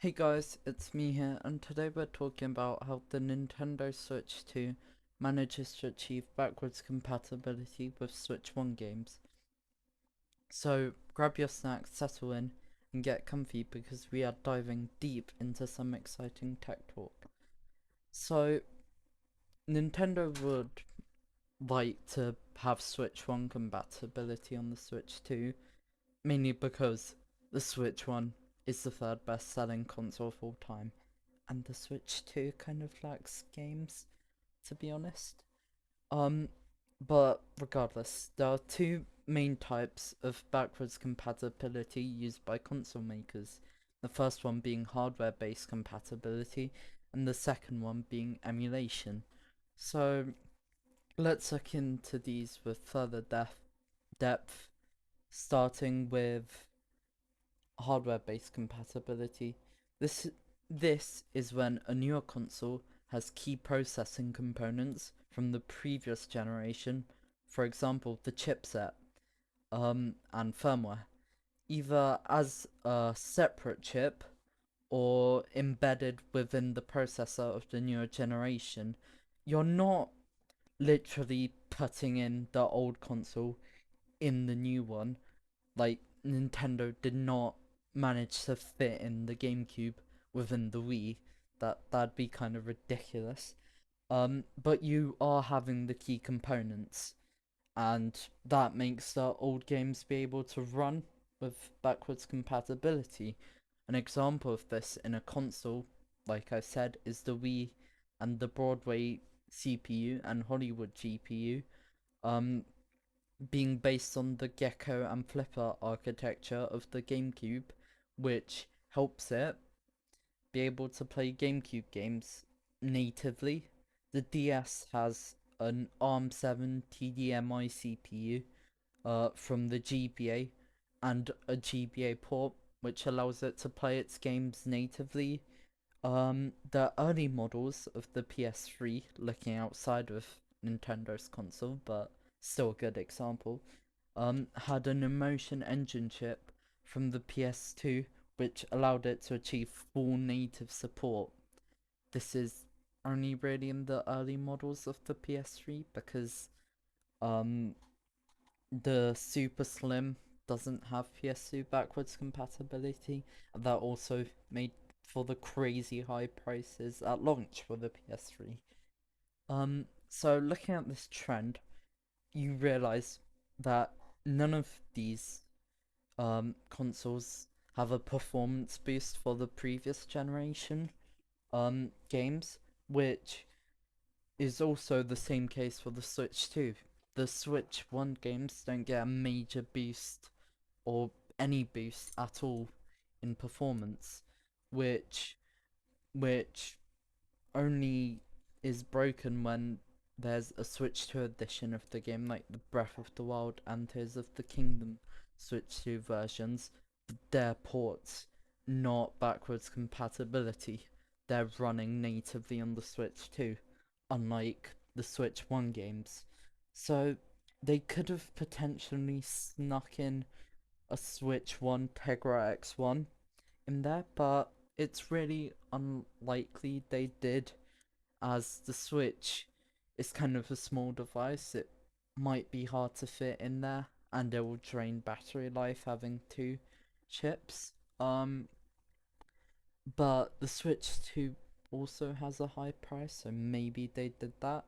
Hey guys, it's me here, and today we're talking about how the Nintendo Switch 2 manages to achieve backwards compatibility with Switch 1 games. So grab your snacks, settle in, and get comfy because we are diving deep into some exciting tech talk. So, Nintendo would like to have Switch 1 compatibility on the Switch 2, mainly because the Switch 1 is the third best selling console of all time, and the Switch 2 kind of lacks games, to be honest. Um, but regardless, there are two main types of backwards compatibility used by console makers. The first one being hardware based compatibility, and the second one being emulation. So let's look into these with further depth, starting with hardware-based compatibility. This this is when a newer console has key processing components from the previous generation, for example, the chipset, and firmware, either as a separate chip or embedded within the processor of the newer generation. You're not literally putting in the old console in the new one. Like, Nintendo did not manage to fit in the GameCube within the Wii. That'd be kind of ridiculous. But you are having the key components, and that makes the old games be able to run with backwards compatibility. An example of this in a console, like I said, is the Wii and the Broadway CPU and Hollywood GPU. Um, being based on the Gecko and Flipper architecture of the GameCube, which helps it be able to play GameCube games natively. The DS has an ARM7 TDMI CPU from the GBA and a GBA port, which allows it to play its games natively. The early models of the PS3, looking outside of Nintendo's console, but still a good example, had an Emotion Engine chip from the PS2, which allowed it to achieve full native support. This is only really in the early models of the PS3 because um, the Super Slim doesn't have PS2 backwards compatibility, and that also made for the crazy high prices at launch for the PS3. So looking at this trend, you realize that none of these consoles have a performance boost for the previous generation games, which is also the same case for the Switch 2. The Switch 1 games don't get a major boost or any boost at all in performance, which which only is broken when there's a Switch 2 edition of the game, like the Breath of the Wild and Tears of the Kingdom Switch 2 versions. Their ports, not backwards compatibility. They're running natively on the Switch 2, unlike the Switch 1 games. So they could have potentially snuck in a Switch 1 Tegra X1 in there, but it's really unlikely they did, as the Switch is kind of a small device. It might be hard to fit in there, and it will drain battery life having two chips. But the Switch 2 also has a high price, so maybe they did that.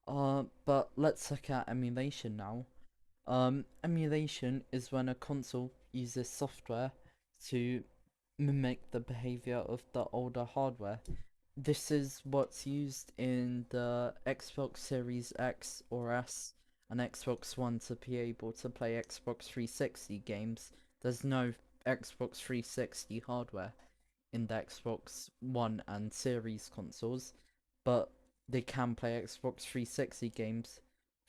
But let's look at emulation now. Emulation is when a console uses software to mimic the behavior of the older hardware. This is what's used in the Xbox Series X or S and Xbox One to be able to play Xbox 360 games. There's no Xbox 360 hardware in the Xbox One and Series consoles, but they can play Xbox 360 games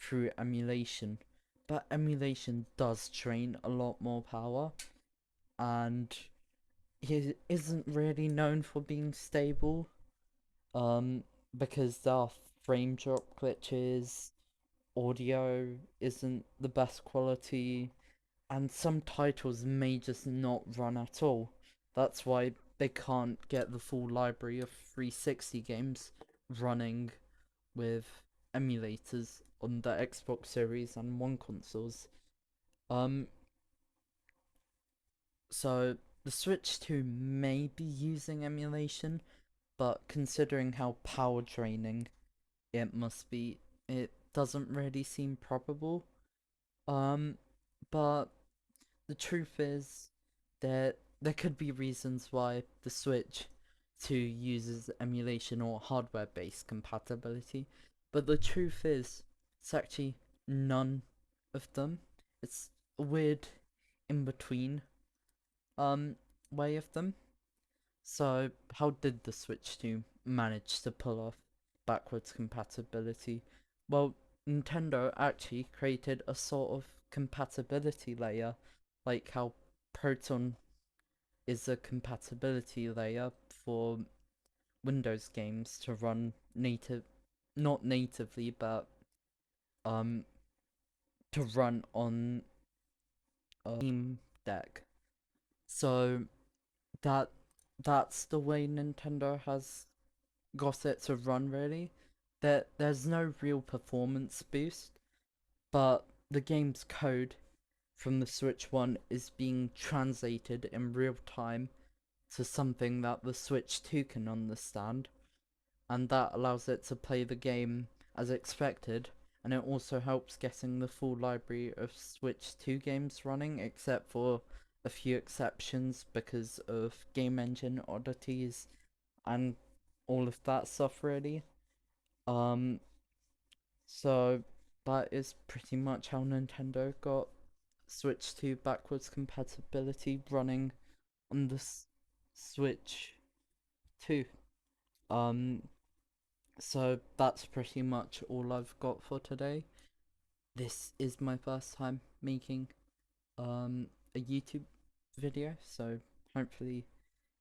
through emulation. But emulation does drain a lot more power, and it isn't really known for being stable, um, because there are frame drop glitches, audio isn't the best quality, and some titles may just not run at all. That's why they can't get the full library of 360 games running with emulators on the Xbox Series and One consoles. Um, so the Switch 2 may be using emulation, but considering how power draining it must be, it doesn't really seem probable. Um, but the truth is that there could be reasons why the Switch 2 uses emulation or hardware based compatibility, but the truth is it's actually none of them. It's a weird in between um way of them. So how did the Switch 2 manage to pull off backwards compatibility? Well, Nintendo actually created a sort of compatibility layer, like how Proton is a compatibility layer for Windows games to run native, not natively, but um to run on a Steam Deck. So that that's the way Nintendo has got it to run really. There's no real performance boost, but the game's code from the Switch 1 is being translated in real time to something that the Switch 2 can understand, and that allows it to play the game as expected, and it also helps getting the full library of Switch 2 games running, except for a few exceptions because of game engine oddities and all of that stuff really. Um, so that is pretty much how Nintendo got Switch 2 backwards compatibility running on the Switch 2. Um, so that's pretty much all I've got for today. This is my first time making a YouTube video, so hopefully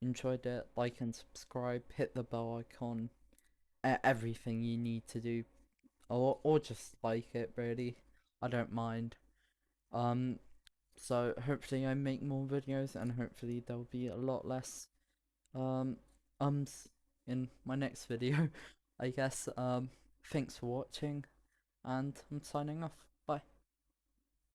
enjoyed it. Like and subscribe, hit the bell icon, everything you need to do, or just like it really. I don't mind. Um, so hopefully I make more videos, and hopefully there'll be a lot less um ums in my next video. I guess. Thanks for watching, and I'm signing off.